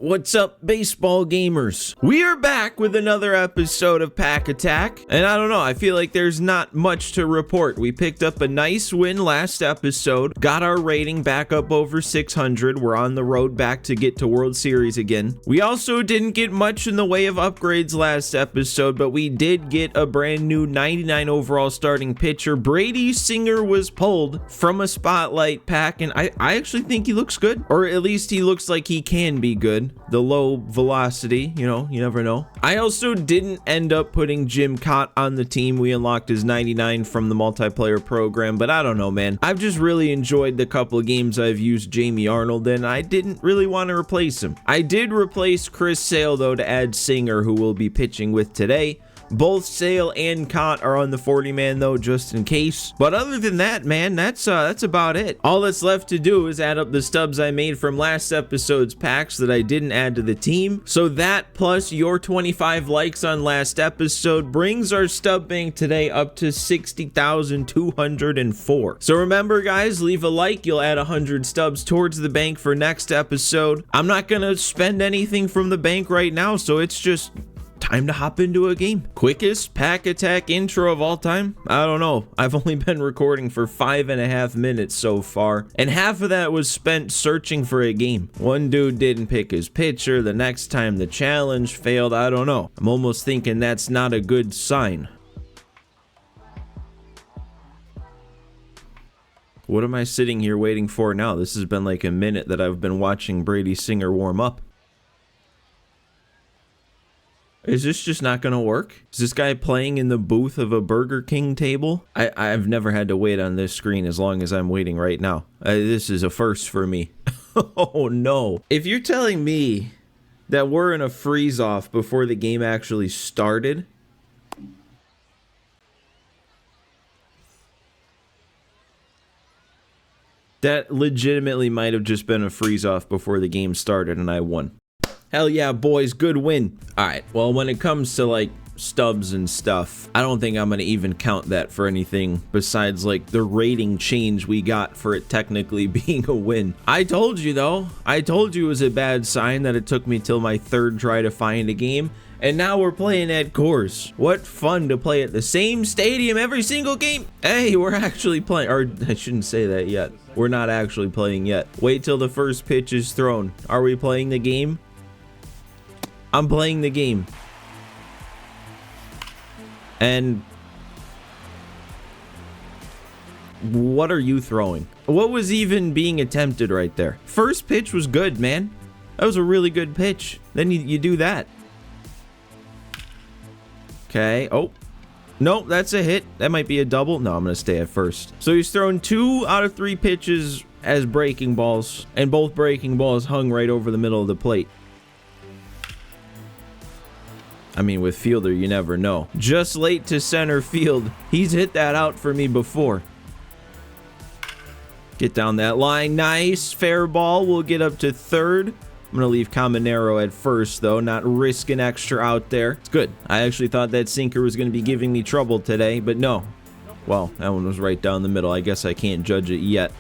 What's up, baseball gamers? We are back with another episode of Pack Attack, and I don't know, I feel like there's not much to report. We picked up a nice win last episode, got our rating back up over 600. We're on the road back to get to World Series again. We also didn't get much in the way of upgrades last episode, but we did get a brand new 99 overall starting pitcher. Brady Singer was pulled from a spotlight pack, and I actually think he looks good, or at least he looks like he can be good. The low velocity, you know, you never know. I also didn't end up putting Jim Cott on the team. We unlocked his 99 from the multiplayer program, but I don't know, man. I've just really enjoyed the couple of games I've used Jamie Arnold, and I didn't really want to replace him. I did replace Chris Sale, though, to add Singer, who we'll be pitching with today. Both Sale and Cott are on the 40-man, though, just in case. But other than that, man, that's about it. All that's left to do is add up the stubs I made from last episode's packs that I didn't add to the team. So that plus your 25 likes on last episode brings our stub bank today up to 60,204. So remember, guys, leave a like. You'll add 100 stubs towards the bank for next episode. I'm not gonna spend anything from the bank right now, so it's just time to hop into a game. Quickest Pack Attack intro of all time? I don't know. I've only been recording for 5.5 minutes so far, and half of that was spent searching for a game. One dude didn't pick his pitcher, the next time the challenge failed. I don't know. I'm almost thinking that's not a good sign. What am I sitting here waiting for now? This has been like a minute that I've been watching Brady Singer warm up. Is this just not gonna work? Is this guy playing in the booth of a Burger King table? I've never had to wait on this screen as long as I'm waiting right now. This is a first for me. Oh no. If you're telling me that we're in a freeze off before the game actually started, that legitimately might have just been a freeze off before the game started and I won. Hell yeah, boys, good win. All right, well, when it comes to like stubs and stuff, I don't think I'm gonna even count that for anything besides like the rating change we got for it technically being a win. I told you though, I told you it was a bad sign that it took me till my third try to find a game, and now we're playing at Coors. What fun to play at the same stadium every single game. Hey, we're actually playing, or I shouldn't say that yet. We're not actually playing yet. Wait till the first pitch is thrown. Are we playing the game? I'm playing the game. And what are you throwing? What was even being attempted right there? First pitch was good, man. That was a really good pitch. Then you do that. Okay. Oh. Nope, that's a hit. That might be a double. No, I'm going to stay at first. So he's thrown 2 out of 3 pitches as breaking balls, and both breaking balls hung right over the middle of the plate. I mean, with fielder, you never know. Just late to center field. He's hit that out for me before. Get down that line. Nice. Fair ball. We'll get up to third. I'm going to leave Caminero at first, though. Not risk an extra out there. It's good. I actually thought that sinker was going to be giving me trouble today, but no. Well, that one was right down the middle. I guess I can't judge it yet.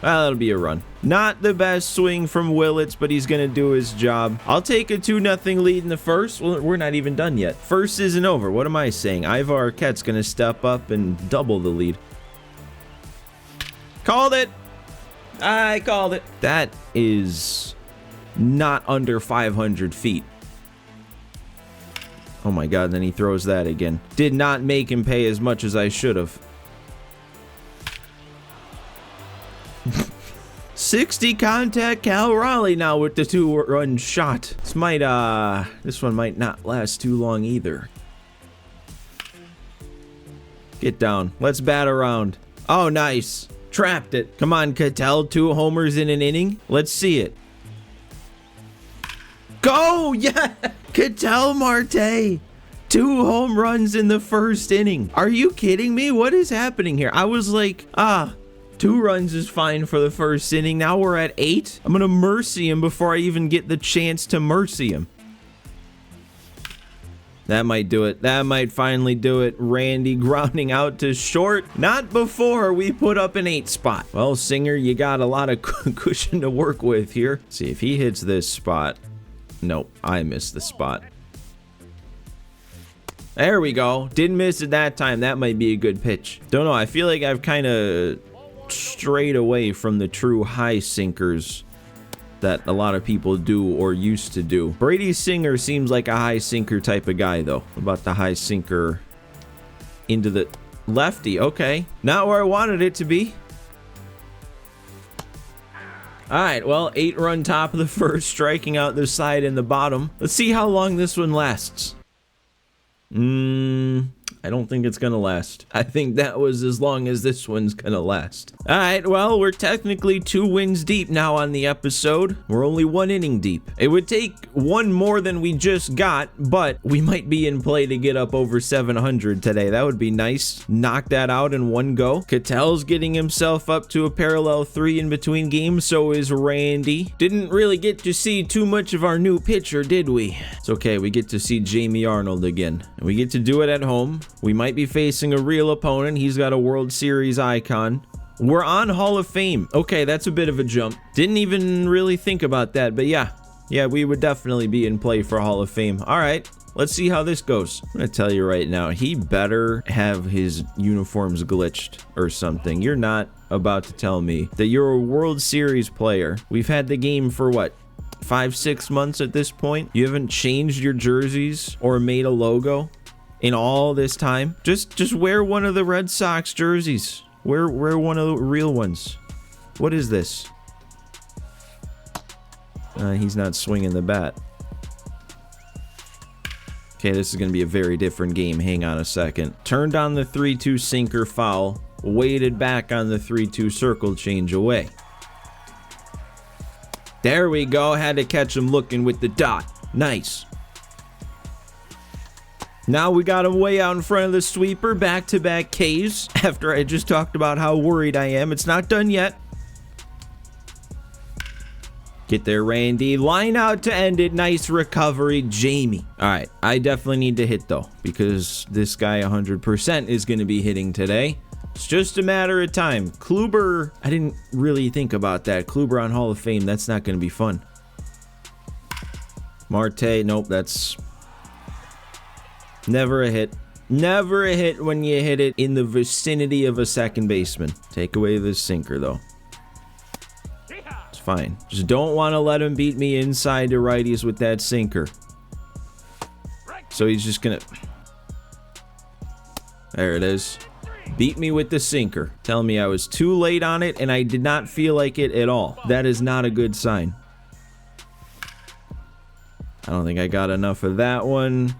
Well, that'll be a run. Not the best swing from Willits, but he's going to do his job. I'll take a 2-0 lead in the first. Well, we're not even done yet. First isn't over. What am I saying? Ivar Arquette's going to step up and double the lead. Called it. I called it. That is not under 500 feet. Oh my God, then he throws that again. Did not make him pay as much as I should have. 60 contact Cal Raleigh now with the 2-run shot. This one might not last too long either. Get down. Let's bat around. Oh, nice. Trapped it. Come on, Cattell. 2 homers in an inning. Let's see it. Go! Yeah! Cattell Marte. 2 home runs in the first inning. Are you kidding me? What is happening here? I was like, 2 runs is fine for the first inning. Now we're at 8. I'm going to mercy him before I even get the chance to mercy him. That might do it. That might finally do it. Randy grounding out to short. Not before we put up an 8 spot. Well, Singer, you got a lot of cushion to work with here. See if he hits this spot. Nope, I missed the spot. There we go. Didn't miss it that time. That might be a good pitch. Don't know. I feel like I've kind of strayed away from the true high sinkers that a lot of people do or used to do. Brady Singer seems like a high sinker type of guy, though. What about the high sinker into the lefty? Okay. Not where I wanted it to be. All right, well, 8-run top of the first, striking out the side and the bottom. Let's see how long this one lasts. I don't think it's gonna last. I think that was as long as this one's gonna last. All right, well, we're technically 2 wins deep now on the episode. We're only 1 inning deep. It would take 1 more than we just got, but we might be in play to get up over 700 today. That would be nice. Knock that out in 1 go. Cattell's getting himself up to a parallel 3 in between games. So is Randy. Didn't really get to see too much of our new pitcher, did we? It's okay. We get to see Jamie Arnold again. And we get to do it at home. We might be facing a real opponent. He's got a World Series icon. We're on Hall of Fame. Okay, that's a bit of a jump. Didn't even really think about that, but yeah, we would definitely be in play for Hall of Fame. All right, let's see how this goes. I'm gonna tell you right now, he better have his uniforms glitched or something. You're not about to tell me that you're a World Series player. We've had the game for what? 5-6 months at this point. You haven't changed your jerseys or made a logo in all this time. Just wear one of the Red Sox jerseys. Wear one of the real ones. What is this? He's not swinging the bat. Okay, this is going to be a very different game. Hang on a second. Turned on the 3-2 sinker foul. Waited back on the 3-2 circle change away. There we go. Had to catch him looking with the dot. Nice. Now we got him way out in front of the sweeper. Back-to-back Ks. After I just talked about how worried I am. It's not done yet. Get there, Randy. Line out to end it. Nice recovery, Jamie. All right. I definitely need to hit, though, because this guy 100% is going to be hitting today. It's just a matter of time. Kluber, I didn't really think about that. Kluber on Hall of Fame, that's not going to be fun. Marte, nope, that's never a hit. Never a hit when you hit it in the vicinity of a second baseman. Take away the sinker, though. It's fine. Just don't want to let him beat me inside to righties with that sinker. So he's just going to... There it is. Beat me with the sinker. Tell me I was too late on it and I did not feel like it at all. That is not a good sign. I don't think I got enough of that one.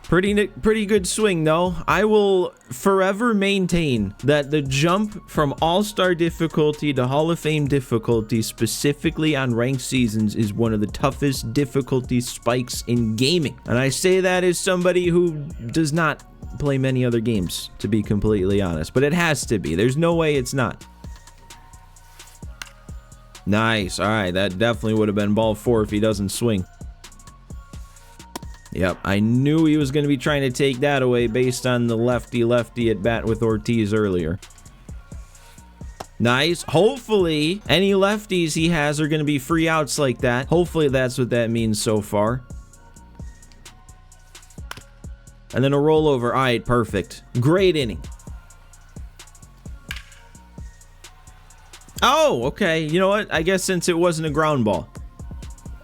Pretty good swing, though. I will forever maintain that the jump from All-Star difficulty to Hall of Fame difficulty, specifically on ranked seasons, is one of the toughest difficulty spikes in gaming. And I say that as somebody who does not play many other games, to be completely honest. But it has to be. There's no way it's not. Nice. All right, that definitely would have been ball 4 if he doesn't swing. Yep, I knew he was going to be trying to take that away based on the lefty at bat with Ortiz earlier. Nice. Hopefully, any lefties he has are going to be free outs like that. Hopefully, that's what that means so far. And then a rollover. All right, perfect. Great inning. Oh, okay. You know what? I guess since it wasn't a ground ball.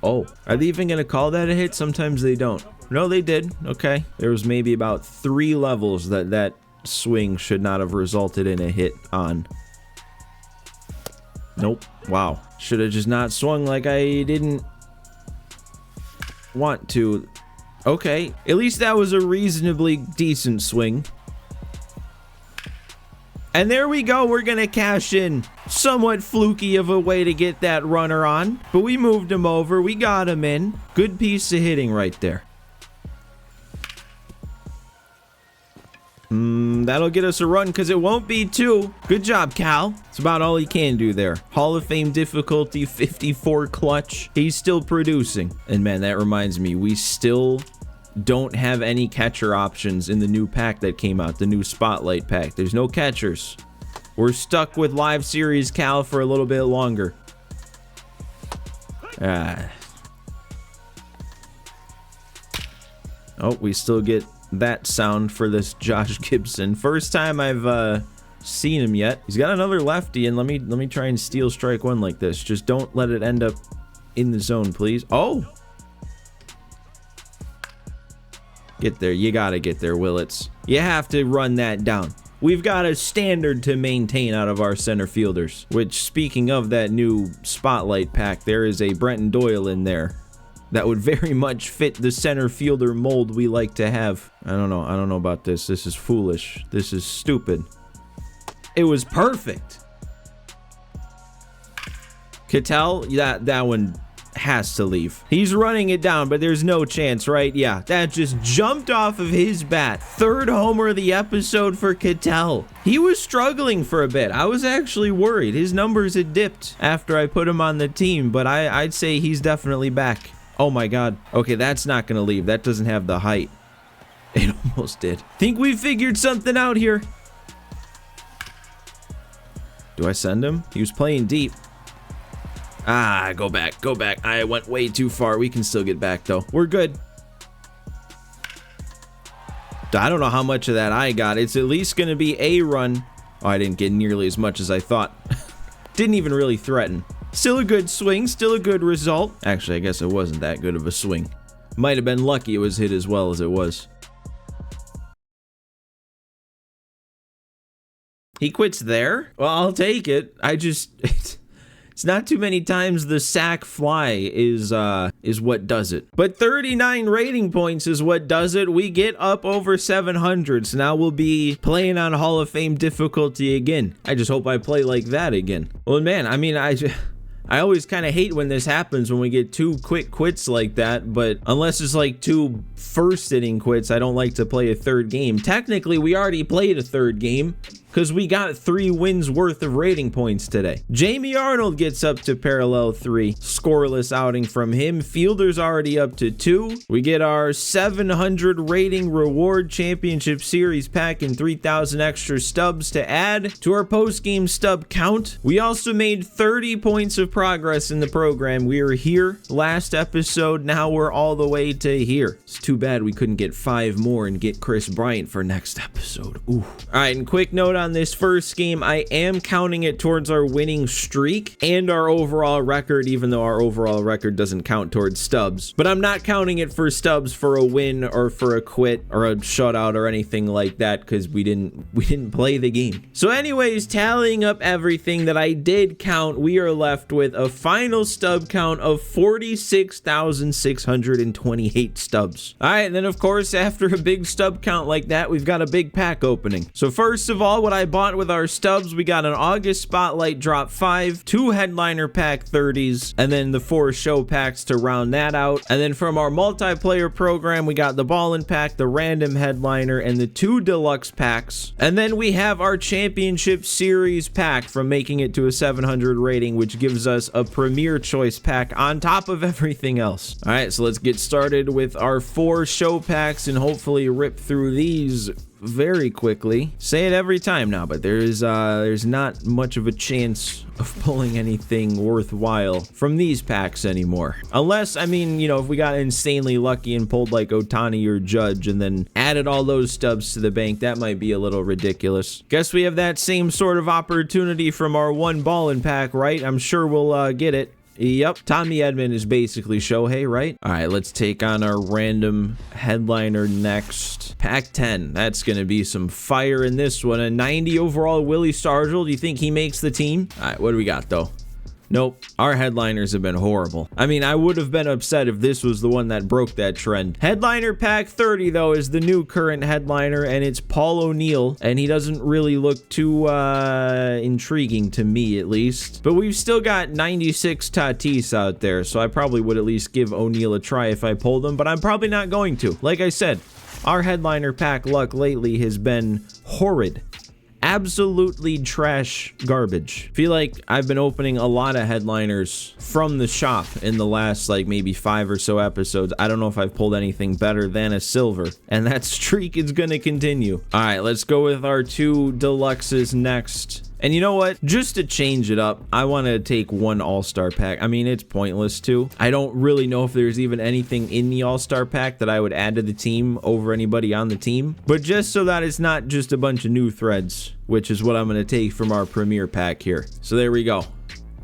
Oh, are they even going to call that a hit? Sometimes they don't. No, they did. Okay. There was maybe about 3 levels that swing should not have resulted in a hit on. Nope. Wow. Should have just not swung like I didn't want to. Okay. At least that was a reasonably decent swing. And there we go. We're going to cash in. Somewhat fluky of a way to get that runner on. But we moved him over. We got him in. Good piece of hitting right there. That'll get us a run because it won't be 2. Good job, Cal. It's about all he can do there. Hall of Fame difficulty, 54 clutch. He's still producing. And man, that reminds me, we still don't have any catcher options in the new pack that came out, the new Spotlight pack. There's no catchers. We're stuck with Live Series Cal for a little bit longer. Oh, we still get that sound for this Josh Gibson. First time I've seen him yet. He's got another lefty, and let me try and steal strike one like this. Just don't let it end up in the zone, please. Oh! Get there. You gotta get there, Willits. You have to run that down. We've got a standard to maintain out of our center fielders. Which, speaking of that new Spotlight pack, there is a Brenton Doyle in there that would very much fit the center fielder mold we like to have. I don't know about this. This is foolish. This is stupid. It was perfect. Cattell, that one has to leave. He's running it down, but there's no chance, right? Yeah, that just jumped off of his bat. Third homer of the episode for Cattell. He was struggling for a bit. I was actually worried. His numbers had dipped after I put him on the team, but I'd say he's definitely back. Oh my God. Okay, that's not gonna leave. That doesn't have the height. It almost did. Think we figured something out here. Do I send him? He was playing deep. Go back, go back. I went way too far. We can still get back though. We're good. I don't know how much of that I got. It's at least gonna be a run. Oh, I didn't get nearly as much as I thought. Didn't even really threaten. Still a good swing, still a good result. Actually, I guess it wasn't that good of a swing. Might have been lucky it was hit as well as it was. He quits there? Well, I'll take it. It's not too many times the sack fly is what does it. But 39 rating points is what does it. We get up over 700, so now we'll be playing on Hall of Fame difficulty again. I just hope I play like that again. Well, man, I mean, I always kind of hate when this happens, when we get 2 quick quits like that, but unless it's like 2 first inning quits, I don't like to play a third game. Technically, we already played a third game, because we got 3 wins worth of rating points today. Jamie Arnold gets up to parallel 3. Scoreless outing from him. Fielder's already up to 2. We get our 700 rating reward championship series pack and 3,000 extra stubs to add to our post-game stub count. We also made 30 points of progress in the program. We were here last episode. Now we're all the way to here. It's too bad we couldn't get 5 more and get Chris Bryant for next episode. Ooh. All right, and quick note on this first game, I am counting it towards our winning streak and our overall record, even though our overall record doesn't count towards stubs. But I'm not counting it for stubs for a win or for a quit or a shutout or anything like that, because we didn't play the game. So anyways, tallying up everything that I did count, we are left with a final stub count of 46,628 stubs. All right, and then of course, after a big stub count like that, we've got a big pack opening. So first of all, what I bought with our stubs, we got an August Spotlight Drop 5, 2 Headliner Pack 30s, and then the 4 show packs to round that out. And then from our multiplayer program, we got the Ballin' Pack, the Random Headliner, and the 2 Deluxe packs. And then we have our Championship Series pack from making it to a 700 rating, which gives us a Premier Choice pack on top of everything else. All right, so let's get started with our 4 show packs and hopefully rip through these very quickly. Say it every time now, but there's not much of a chance of pulling anything worthwhile from these packs anymore. Unless, I mean, you know, if we got insanely lucky and pulled like Ohtani or Judge and then added all those stubs to the bank, that might be a little ridiculous. Guess we have that same sort of opportunity from our 1 Ballin' Pack, right? I'm sure we'll get it. Yep, Tommy Edman is basically Shohei, right? All right, let's take on our random headliner next. Pack 10, that's gonna be some fire in this one. A 90 overall Willie Stargell. Do you think he makes the team? All right, what do we got though? Nope, our headliners have been horrible. I mean, I would have been upset if this was the one that broke that trend. Headliner Pack 30, though, is the new current headliner, and it's Paul O'Neill, and he doesn't really look too intriguing to me, at least. But we've still got 96 Tatis out there, so I probably would at least give O'Neill a try if I pulled him, but I'm probably not going to. Like I said, our headliner pack luck lately has been horrid. absolutely trash garbage. Feel like I've been opening a lot of headliners from the shop in the last like maybe 5 or so episodes. I don't know if I've pulled anything better than a silver, and that streak is gonna continue. All right, let's go with our 2 deluxes next. And you know what? Just to change it up, I want to take 1 all-star pack. I mean, it's pointless too. I don't really know if there's even anything in the all-star pack that I would add to the team over anybody on the team. But just so that it's not just a bunch of new threads, which is what I'm going to take from our premier pack here. So there we go.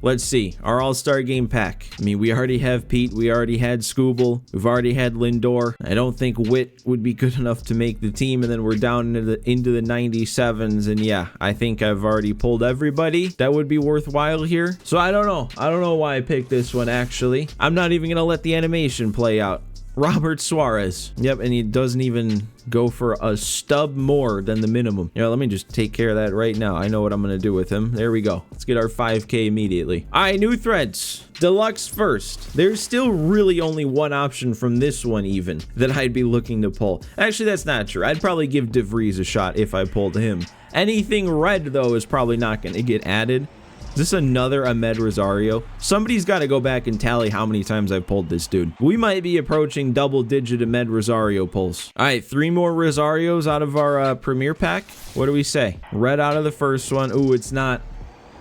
Let's see, our all-star game pack. I mean, we already have Pete, we already had Scooble, we've already had Lindor. I don't think Witt would be good enough to make the team, and then we're down into the 97s, and yeah, I think I've already pulled everybody that would be worthwhile here. So I don't know why I picked this one, actually. I'm not even gonna let the animation play out. Robert Suarez. Yep, and he doesn't even go for a stub more than the minimum. Yeah, let me just take care of that right now. I know what I'm gonna do with him. There we go. Let's get our 5K immediately. All right, new threads. Deluxe first. There's still really only one option from this one even that I'd be looking to pull. Actually, that's not true. I'd probably give DeVries a shot if I pulled him. Anything red, though, is probably not gonna get added. Is this another Ahmed Rosario? Somebody's got to go back and tally how many times I've pulled this dude. We might be approaching double-digit Ahmed Rosario pulls. All right, 3 more Rosarios out of our premier pack. What do we say? Red out of the first one. Ooh, it's not.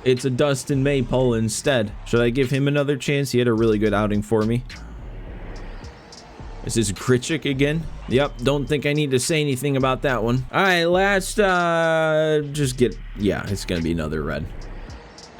It's a Dustin May pull instead. Should I give him another chance? He had a really good outing for me. Is this Grichuk again? Yep, don't think I need to say anything about that one. All right, last, just get, yeah, it's gonna be another red.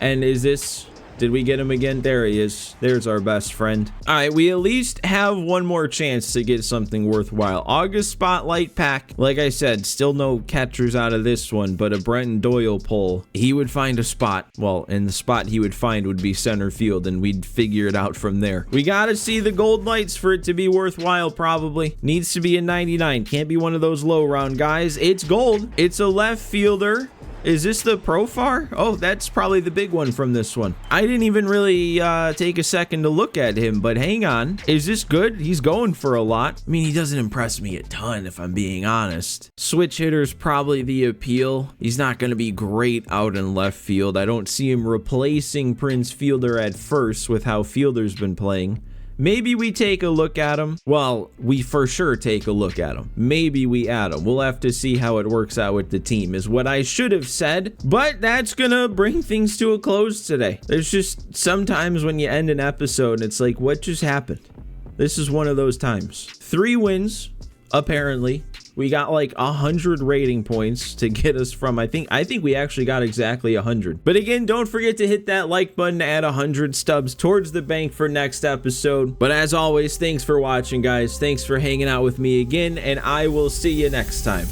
And is this, did we get him again? There he is. There's our best friend. All right, we at least have one more chance to get something worthwhile. August Spotlight pack. Like I said, still no catchers out of this one, but a Brenton Doyle pull. He would find a spot. Well, and the spot he would find would be center field, and we'd figure it out from there. We gotta see the gold lights for it to be worthwhile, probably. Needs to be a 99. Can't be one of those low round guys. It's gold. It's a left fielder. Is this the Profar? Oh, that's probably the big one from this one. I didn't even really take a second to look at him, but hang on. Is this good? He's going for a lot. I mean, he doesn't impress me a ton, if I'm being honest. Switch hitter's probably the appeal. He's not going to be great out in left field. I don't see him replacing Prince Fielder at first with how Fielder's been playing. Maybe we take a look at him. Well, we for sure take a look at him. Maybe we add him. We'll have to see how it works out with the team is what I should have said. But that's gonna bring things to a close today. There's just sometimes when you end an episode, it's like, what just happened? This is one of those times. 3 wins, apparently. We got like 100 rating points to get us from, I think we actually got exactly 100. But again, don't forget to hit that like button to add 100 stubs towards the bank for next episode. But as always, thanks for watching, guys. Thanks for hanging out with me again, and I will see you next time.